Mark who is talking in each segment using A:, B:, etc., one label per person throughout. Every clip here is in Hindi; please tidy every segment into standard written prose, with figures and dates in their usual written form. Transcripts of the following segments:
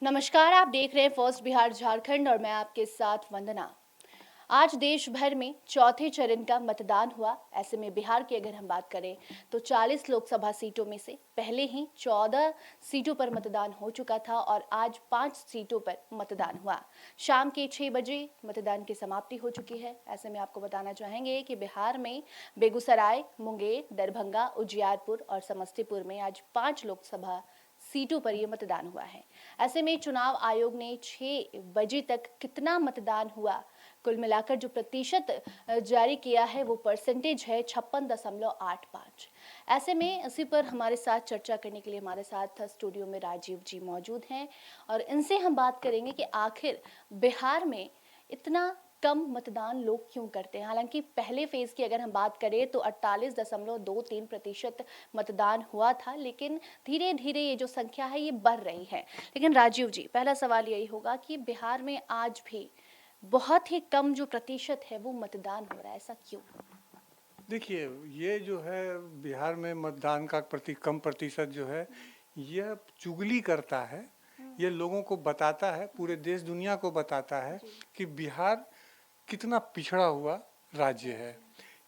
A: नमस्कार, आप देख रहे हैं फर्स्ट बिहार झारखंड और मैं आपके साथ वंदना। आज देश भर में चौथे चरण का मतदान हुआ। ऐसे में बिहार की अगर हम बात करें तो 40 लोकसभा सीटों में से पहले ही 14 सीटों पर मतदान हो चुका था और आज 5 सीटों पर मतदान हुआ। शाम के 6 बजे मतदान की समाप्ति हो चुकी है। ऐसे में आपको बताना चाहेंगे कि बिहार में बेगूसराय, मुंगेर, दरभंगा, उजियारपुर और समस्तीपुर में आज 5 लोकसभा सीटों पर यह मतदान हुआ है। ऐसे में चुनाव आयोग ने 6 बजे तक कितना मतदान हुआ, कुल मिलाकर जो प्रतिशत जारी किया है वो परसेंटेज है 56.85। ऐसे में इसी पर हमारे साथ चर्चा करने के लिए हमारे साथ स्टूडियो में राजीव जी मौजूद हैं और इनसे हम बात करेंगे कि आखिर बिहार में इतना कम मतदान लोग क्यों करते हैं। हालांकि पहले फेज की अगर हम बात करें तो 48.23% मतदान हुआ था, लेकिन धीरे धीरे ये जो संख्या है ये बढ़ रही है। लेकिन राजीव जी, पहला सवाल यही होगा कि बिहार में आज भी बहुत ही कम जो प्रतिशत है वो मतदान हो रहा है, ऐसा क्यों?
B: देखिए, ये जो है बिहार में मतदान का कम प्रतिशत जो है, यह चुगली करता है। ये लोगों को बताता है, पूरे देश दुनिया को बताता है कि बिहार कितना पिछड़ा हुआ राज्य है।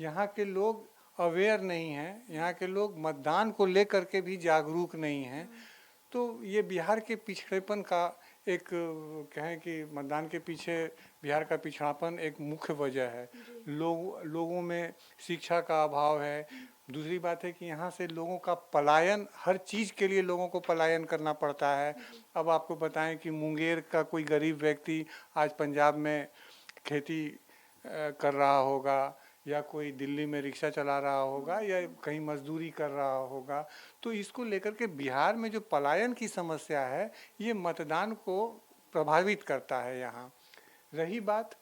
B: यहाँ के लोग अवेयर नहीं हैं, यहाँ के लोग मतदान को लेकर के भी जागरूक नहीं हैं। तो ये बिहार के पिछड़ेपन का एक कहें कि मतदान के पीछे बिहार का पिछड़ापन एक मुख्य वजह है। लोगों में शिक्षा का अभाव है। दूसरी बात है कि यहाँ से लोगों का पलायन, हर चीज़ के लिए लोगों को पलायन करना पड़ता है। अब आपको बताएं कि मुंगेर का कोई गरीब व्यक्ति आज पंजाब में खेती कर रहा होगा, या कोई दिल्ली में रिक्शा चला रहा होगा, या कहीं मजदूरी कर रहा होगा। तो इसको लेकर के बिहार में जो पलायन की समस्या है, ये मतदान को प्रभावित करता है। यहाँ रही बात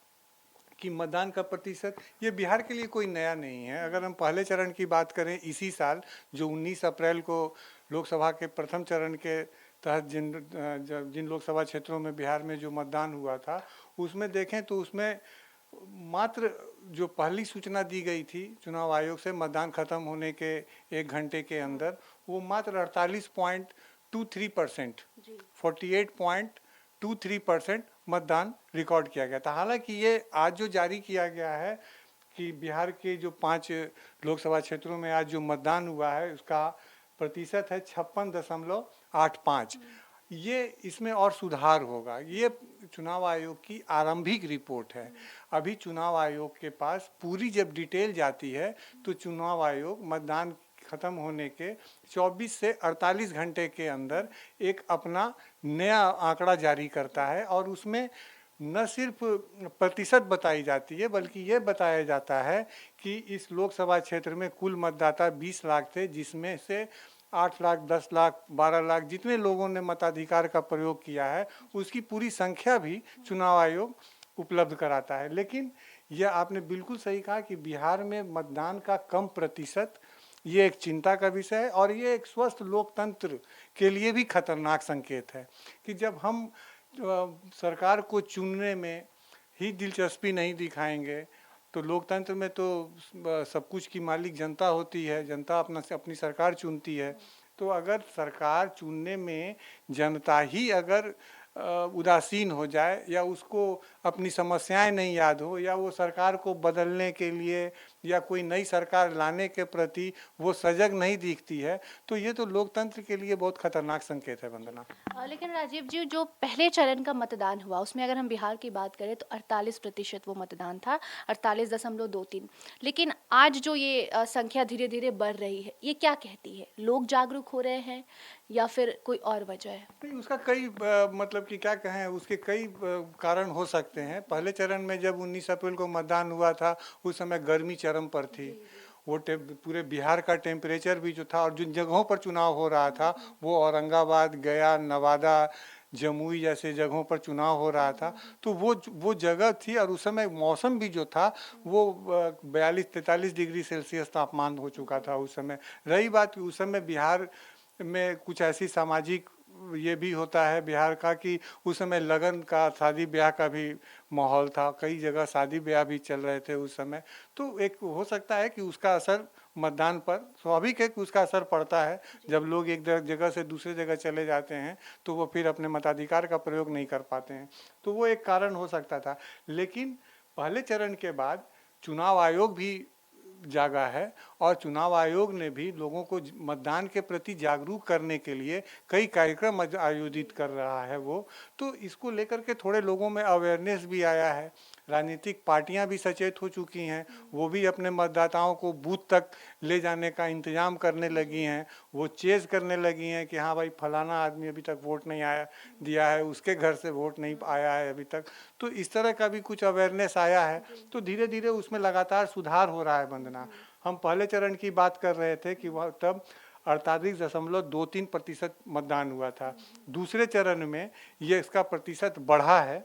B: कि मतदान का प्रतिशत, ये बिहार के लिए कोई नया नहीं है। अगर हम पहले चरण की बात करें, इसी साल जो 19 अप्रैल को लोकसभा के प्रथम चरण के तहत जिन लोकसभा क्षेत्रों में बिहार में जो मतदान हुआ था, उसमें देखें तो उसमें मात्र जो पहली सूचना दी गई थी चुनाव आयोग से मतदान खत्म होने के 1 घंटे के अंदर, वो मात्र 48.23%, 48.23% मतदान रिकॉर्ड किया गया था। हालांकि ये आज जो जारी किया गया है कि बिहार के जो 5 लोकसभा क्षेत्रों में आज जो मतदान हुआ है, उसका प्रतिशत है 56.85। ये इसमें और सुधार होगा। ये चुनाव आयोग की आरंभिक रिपोर्ट है। अभी चुनाव आयोग के पास पूरी जब डिटेल जाती है तो चुनाव आयोग मतदान खत्म होने के 24 से 48 घंटे के अंदर एक अपना नया आंकड़ा जारी करता है, और उसमें न सिर्फ प्रतिशत बताई जाती है बल्कि ये बताया जाता है कि इस लोकसभा क्षेत्र में कुल मतदाता 20 लाख थे, जिसमें से 8 लाख, 10 लाख, 12 लाख जितने लोगों ने मताधिकार का प्रयोग किया है, उसकी पूरी संख्या भी चुनाव आयोग उपलब्ध कराता है। लेकिन यह आपने बिल्कुल सही कहा कि बिहार में मतदान का कम प्रतिशत, ये एक चिंता का विषय है, और ये एक स्वस्थ लोकतंत्र के लिए भी खतरनाक संकेत है कि जब हम सरकार को चुनने में ही दिलचस्पी नहीं दिखाएंगे, तो लोकतंत्र में तो सब कुछ की मालिक जनता होती है, जनता अपनी सरकार चुनती है। तो अगर सरकार चुनने में जनता ही अगर उदासीन हो जाए, या उसको अपनी समस्याएं नहीं याद हो, या वो सरकार को बदलने के लिए या कोई नई सरकार लाने के प्रति वो सजग नहीं दिखती है, तो ये तो लोकतंत्र के लिए बहुत खतरनाक संकेत है। वंदना,
A: लेकिन राजीव जी, जो पहले चरण का मतदान हुआ उसमें अगर हम बिहार की बात करें तो 48% वो मतदान था, 48.23। लेकिन आज जो ये संख्या धीरे धीरे बढ़ रही है, ये क्या कहती है? लोग जागरूक हो रहे हैं या फिर कोई और वजह है?
B: नहीं, उसका कई मतलब कि क्या कहें, उसके कई कारण हो सकते हैं। पहले चरण में जब 19 अप्रैल को मतदान हुआ था, उस समय गर्मी चरम पर थी। वो पूरे बिहार का टेम्परेचर भी जो था, और जिन जगहों पर चुनाव हो रहा था, वो औरंगाबाद, गया, नवादा, जमुई जैसे जगहों पर चुनाव हो रहा था, तो वो जगह थी, और उस समय मौसम भी जो था वो 42-43 डिग्री सेल्सियस तापमान हो चुका था उस समय। रही बात कि उस समय बिहार में कुछ ऐसी सामाजिक ये भी होता है बिहार का कि उस समय लगन का, शादी ब्याह का भी माहौल था, कई जगह शादी ब्याह भी चल रहे थे उस समय। तो एक हो सकता है कि उसका असर मतदान पर स्वाभाविक है कि उसका असर पड़ता है। जब लोग एक जगह से दूसरे जगह चले जाते हैं तो वो फिर अपने मताधिकार का प्रयोग नहीं कर पाते हैं, तो वो एक कारण हो सकता था। लेकिन पहले चरण के बाद चुनाव आयोग भी जागा है और चुनाव आयोग ने भी लोगों को मतदान के प्रति जागरूक करने के लिए कई कार्यक्रम आयोजित कर रहा है वो, तो इसको लेकर के थोड़े लोगों में अवेयरनेस भी आया है। राजनीतिक पार्टियां भी सचेत हो चुकी हैं, वो भी अपने मतदाताओं को बूथ तक ले जाने का इंतजाम करने लगी हैं, वो चेज़ करने लगी हैं कि हाँ भाई फलाना आदमी अभी तक वोट नहीं आया दिया है, उसके घर से वोट नहीं आया है अभी तक। तो इस तरह का भी कुछ अवेयरनेस आया है, तो धीरे धीरे उसमें लगातार सुधार हो रहा है। वंदना, हम पहले चरण की बात कर रहे थे कि वह तब 48.23% मतदान हुआ था। दूसरे चरण में ये इसका प्रतिशत बढ़ा है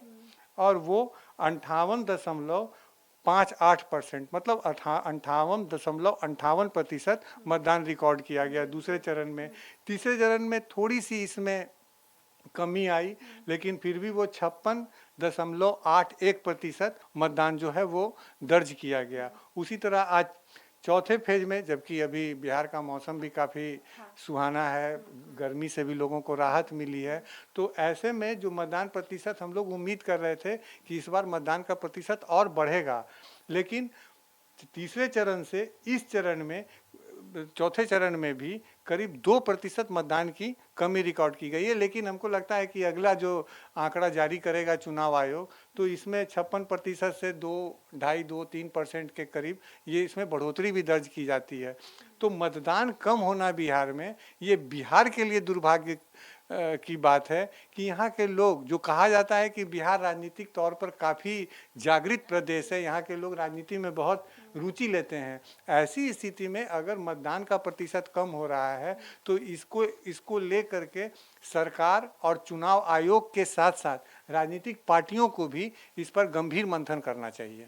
B: और वो 58.58% मतलब 58.58% मतदान रिकॉर्ड किया गया दूसरे चरण में। तीसरे चरण में थोड़ी सी इसमें कमी आई, लेकिन फिर भी वो 56.81% मतदान जो है वो दर्ज किया गया। उसी तरह आज चौथे फेज में, जबकि अभी बिहार का मौसम भी काफ़ी सुहाना है, गर्मी से भी लोगों को राहत मिली है, तो ऐसे में जो मतदान प्रतिशत हम लोग उम्मीद कर रहे थे कि इस बार मतदान का प्रतिशत और बढ़ेगा, लेकिन तीसरे चरण से इस चरण में चौथे चरण में भी करीब 2% मतदान की कमी रिकॉर्ड की गई है। लेकिन हमको लगता है कि अगला जो आंकड़ा जारी करेगा चुनाव आयोग, तो इसमें 56% से 2.5-3% के करीब ये इसमें बढ़ोतरी भी दर्ज की जाती है। तो मतदान कम होना बिहार में, ये बिहार के लिए दुर्भाग्य की बात है कि यहाँ के लोग, जो कहा जाता है कि बिहार राजनीतिक तौर पर काफ़ी जागृत प्रदेश है, यहाँ के लोग राजनीति में बहुत रुचि लेते हैं, ऐसी स्थिति में अगर मतदान का प्रतिशत कम हो रहा है तो इसको लेकर के सरकार और चुनाव आयोग के साथ साथ राजनीतिक पार्टियों को भी इस पर गंभीर मंथन करना चाहिए।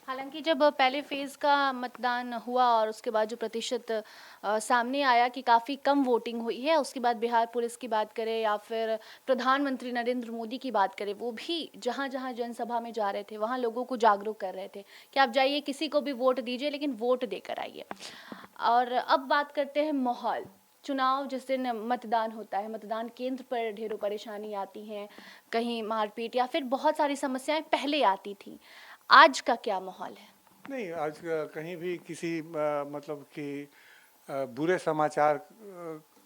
A: हालांकि जब पहले फेज़ का मतदान हुआ और उसके बाद जो प्रतिशत सामने आया कि काफ़ी कम वोटिंग हुई है, उसके बाद बिहार पुलिस की बात करें या फिर प्रधानमंत्री नरेंद्र मोदी की बात करें, वो भी जहाँ जहाँ जनसभा में जा रहे थे वहाँ लोगों को जागरूक कर रहे थे कि आप जाइए, किसी को भी वोट दीजिए, लेकिन वोट देकर आइए। और अब बात करते हैं माहौल। चुनाव जिस दिन मतदान होता है, मतदान केंद्र पर ढेरों परेशानी आती हैं, कहीं मारपीट या फिर बहुत सारी समस्याएं पहले आती थी। आज का क्या माहौल है?
B: नहीं, आज कहीं भी किसी मतलब कि बुरे समाचार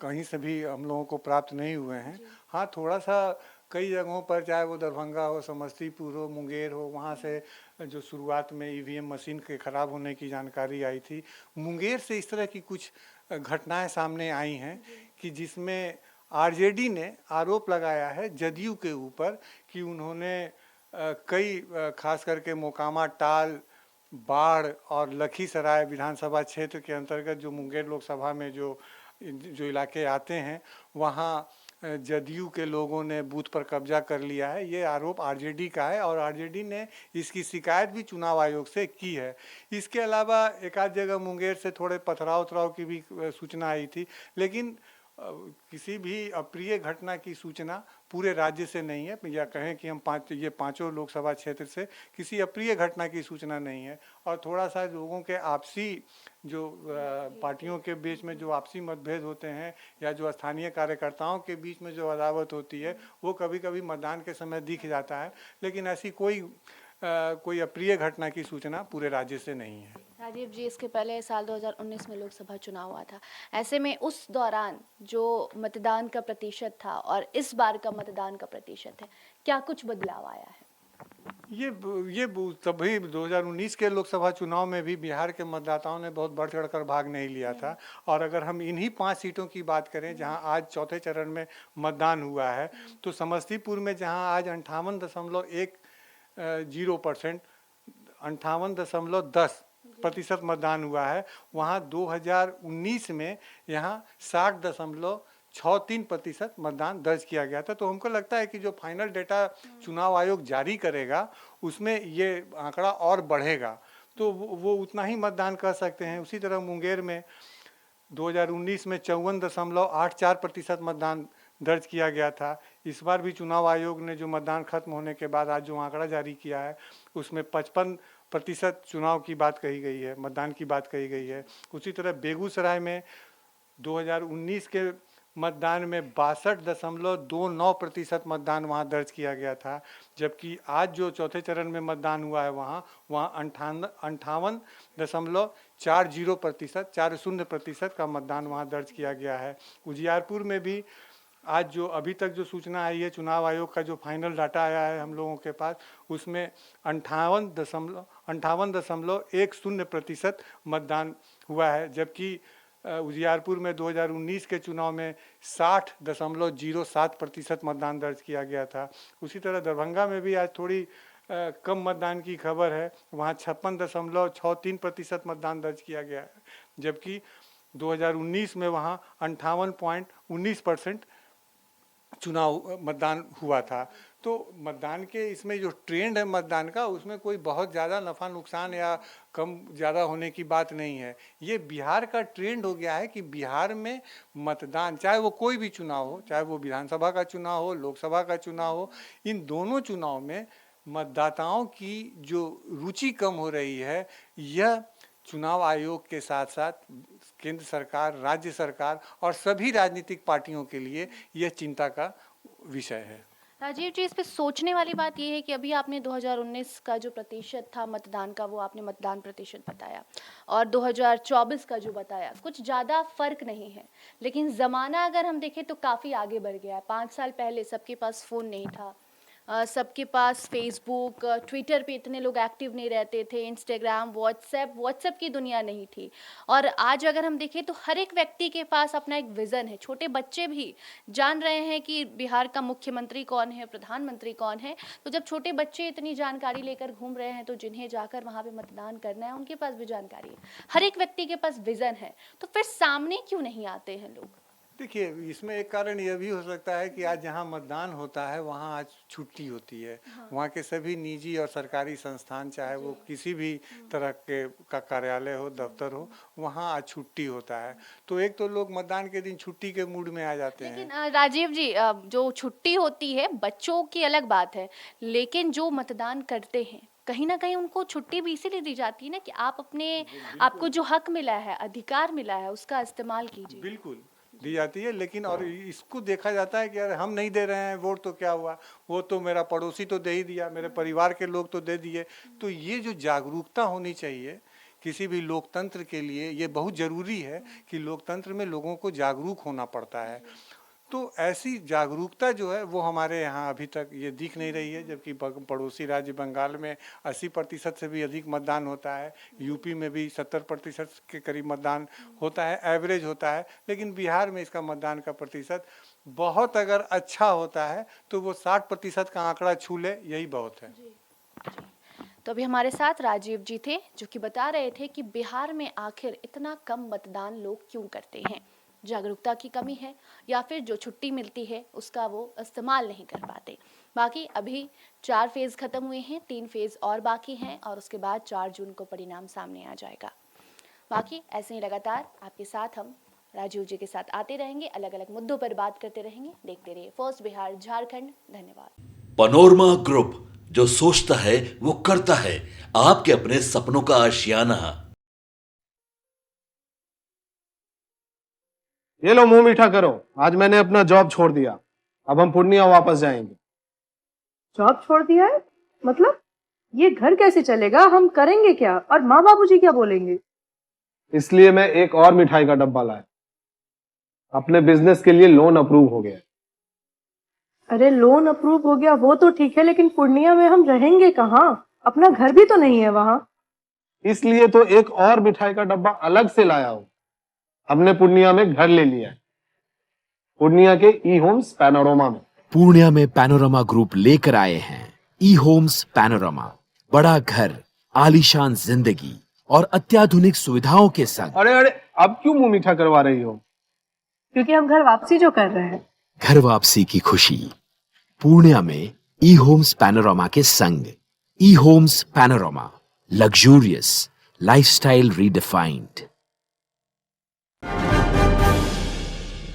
B: कहीं से भी हम लोगों को प्राप्त नहीं हुए हैं। हाँ, थोड़ा सा कई जगहों पर, चाहे वो दरभंगा हो, समस्तीपुर हो, मुंगेर हो, वहाँ से जो शुरुआत में ईवीएम मशीन के ख़राब होने की जानकारी आई थी, मुंगेर से इस तरह की कुछ घटनाएं सामने आई हैं कि जिसमें आरजेडी ने आरोप लगाया है जदयू के ऊपर कि उन्होंने कई खास करके मोकामा, टाल, बाढ़ और लखीसराय विधानसभा क्षेत्र के अंतर्गत जो मुंगेर लोकसभा में जो इलाके आते हैं, वहाँ जदयू के लोगों ने बूथ पर कब्जा कर लिया है। ये आरोप आरजेडी का है और आरजेडी ने इसकी शिकायत भी चुनाव आयोग से की है। इसके अलावा एक आध जगह मुंगेर से थोड़े पथराव उथराव की भी सूचना आई थी, लेकिन किसी भी अप्रिय घटना की सूचना पूरे राज्य से नहीं है, या कहें कि हम पांचों लोकसभा क्षेत्र से किसी अप्रिय घटना की सूचना नहीं है। और थोड़ा सा लोगों के आपसी जो पार्टियों के बीच में जो आपसी मतभेद होते हैं या जो स्थानीय कार्यकर्ताओं के बीच में जो अदावत होती है, वो कभी कभी मतदान के समय दिख जाता है, लेकिन ऐसी कोई अप्रिय घटना की सूचना पूरे राज्य से नहीं है।
A: राजीव जी, इसके पहले साल 2019 में लोकसभा चुनाव हुआ था, ऐसे में उस दौरान जो मतदान का प्रतिशत था और इस बार का मतदान का प्रतिशत है, क्या कुछ बदलाव आया है?
B: ये तभी 2019 के लोकसभा चुनाव में भी बिहार के मतदाताओं ने बहुत बढ़ चढ़ कर भाग नहीं लिया था। और अगर हम इन्हीं 5 सीटों की बात करें जहां आज चौथे चरण में मतदान हुआ है, तो समस्तीपुर में जहां आज 58.10% 58.10% मतदान हुआ है, वहाँ 2019 में यहाँ 60.63% मतदान दर्ज किया गया था। तो हमको लगता है कि जो फाइनल डेटा चुनाव आयोग जारी करेगा उसमें ये आंकड़ा और बढ़ेगा, तो वो उतना ही मतदान कर सकते हैं। उसी तरह मुंगेर में 2019 में 54.84% मतदान दर्ज किया गया था। इस बार भी चुनाव आयोग ने जो मतदान खत्म होने के बाद आज जो आंकड़ा जारी किया है, उसमें प्रतिशत चुनाव की बात कही गई है, मतदान की बात कही गई है। उसी तरह बेगूसराय में 2019 के मतदान में 62.29% मतदान वहाँ दर्ज किया गया था, जबकि आज जो चौथे चरण में मतदान हुआ है वहाँ 58.40% का मतदान वहाँ दर्ज किया गया है। उजियारपुर में भी आज जो अभी तक जो सूचना आई है, चुनाव आयोग का जो फाइनल डाटा आया है हम लोगों के पास, उसमें 58.10% मतदान हुआ है, जबकि उजियारपुर में 2019 के चुनाव में 60.07% मतदान दर्ज किया गया था। उसी तरह दरभंगा में भी आज थोड़ी कम मतदान की खबर है, वहाँ 56.63% मतदान दर्ज किया गया है, जबकि 2019 में वहाँ 58.19% चुनाव मतदान हुआ था। तो मतदान के इसमें जो ट्रेंड है मतदान का, उसमें कोई बहुत ज़्यादा नफ़ा नुकसान या कम ज़्यादा होने की बात नहीं है। ये बिहार का ट्रेंड हो गया है कि बिहार में मतदान, चाहे वो कोई भी चुनाव हो, चाहे वो विधानसभा का चुनाव हो, लोकसभा का चुनाव हो, इन दोनों चुनाव में मतदाताओं की जो रुचि कम हो रही है, यह चुनाव आयोग के साथ साथ केंद्र सरकार, राज्य सरकार और सभी राजनीतिक पार्टियों के लिए यह चिंता का विषय है।
A: राजीव जी, इस पे सोचने वाली बात यह है कि अभी आपने 2019 का जो प्रतिशत था मतदान का, वो आपने मतदान प्रतिशत बताया, और 2024 का जो बताया, कुछ ज़्यादा फर्क नहीं है, लेकिन ज़माना अगर हम देखें तो काफ़ी आगे बढ़ गया है। 5 साल पहले सबके पास फ़ोन नहीं था, सबके पास फेसबुक, ट्विटर पे इतने लोग एक्टिव नहीं रहते थे, इंस्टाग्राम, व्हाट्सएप की दुनिया नहीं थी। और आज अगर हम देखें तो हर एक व्यक्ति के पास अपना एक विज़न है। छोटे बच्चे भी जान रहे हैं कि बिहार का मुख्यमंत्री कौन है, प्रधानमंत्री कौन है। तो जब छोटे बच्चे इतनी जानकारी लेकर घूम रहे हैं, तो जिन्हें जाकर वहाँ पे मतदान करना है, उनके पास भी जानकारी है। हर एक व्यक्ति के पास विज़न है, तो फिर सामने क्यों नहीं आते हैं लोग?
B: देखिए, इसमें एक कारण यह भी हो सकता है कि आज जहाँ मतदान होता है वहाँ आज छुट्टी होती है। हाँ। वहाँ के सभी निजी और सरकारी संस्थान, चाहे वो किसी भी तरह के का कार्यालय हो, दफ्तर हो, वहाँ आज छुट्टी होता है। तो एक तो लोग मतदान के दिन छुट्टी के मूड में आ जाते हैं।
A: लेकिन राजीव जी, जो छुट्टी होती है बच्चों की अलग बात है, लेकिन जो मतदान करते हैं कहीं ना कहीं उनको छुट्टी भी इसीलिए दी जाती है ना कि आप अपने, आपको जो हक मिला है, अधिकार मिला है, उसका इस्तेमाल कीजिए।
B: बिल्कुल दी जाती है, लेकिन और इसको देखा जाता है कि यार हम नहीं दे रहे हैं वोट तो क्या हुआ, वो तो मेरा पड़ोसी तो दे ही दिया, मेरे परिवार के लोग तो दे दिए। तो ये जो जागरूकता होनी चाहिए किसी भी लोकतंत्र के लिए, ये बहुत ज़रूरी है कि लोकतंत्र में लोगों को जागरूक होना पड़ता है। तो ऐसी जागरूकता जो है वो हमारे यहाँ अभी तक ये दिख नहीं रही है, जबकि पड़ोसी राज्य बंगाल में 80% से भी अधिक मतदान होता है, यूपी में भी 70% के करीब मतदान होता है, एवरेज होता है, लेकिन बिहार में इसका मतदान का प्रतिशत बहुत अगर अच्छा होता है तो वो 60% का आंकड़ा छू ले, यही बहुत है।
A: तो अभी हमारे साथ राजीव जी थे, जो कि बता रहे थे कि बिहार में आखिर इतना कम मतदान लोग क्यों करते हैं। जागरूकता की कमी है या फिर जो छुट्टी मिलती है उसका वो इस्तेमाल नहीं कर पाते। बाकी अभी 4 फेज़ खत्म हुए हैं, 3 फेज़ और बाकी हैं, और उसके बाद 4 जून को परिणाम सामने आ जाएगा। बाकी ऐसे ही लगातार आपके साथ हम राजीव जी के साथ आते रहेंगे, अलग अलग मुद्दों पर बात करते रहेंगे। देखते रहिए फर्स्ट बिहार झारखंड। धन्यवाद।
C: पनोरमा ग्रुप, जो सोचता है वो करता है, आपके अपने सपनों का आशियाना।
D: ये लो मुंह मीठा करो, आज मैंने अपना जॉब छोड़ दिया, अब हम पूर्णिया वापस जाएंगे।
E: जॉब छोड़ दिया है? मतलब ये घर कैसे चलेगा, हम करेंगे क्या, और माँ बाबूजी क्या बोलेंगे?
D: इसलिए मैं एक और मिठाई का डब्बा लाया, अपने बिजनेस के लिए लोन अप्रूव हो गया।
E: अरे लोन अप्रूव हो गया वो तो ठीक है, लेकिन पूर्णिया में हम रहेंगे कहाँ? अपना घर भी तो नहीं है वहां।
D: इसलिए तो एक और मिठाई का डब्बा अलग से लाया हूं। हमने पूर्णिया में घर ले लिया है, पूर्णिया के ई होम्स पैनोरमा में।
F: पूर्णिया में पैनोरमा ग्रुप लेकर आए हैं ई होम्स पैनोरमा। बड़ा घर, आलीशान जिंदगी और अत्याधुनिक सुविधाओं के संग।
D: अरे अब क्यों मुंह मीठा करवा रही हो?
E: क्योंकि हम घर वापसी जो कर रहे हैं।
F: घर वापसी की खुशी पूर्णिया में ई होम्स पैनोरमा के संग। ई homes panorama, luxurious lifestyle redefined.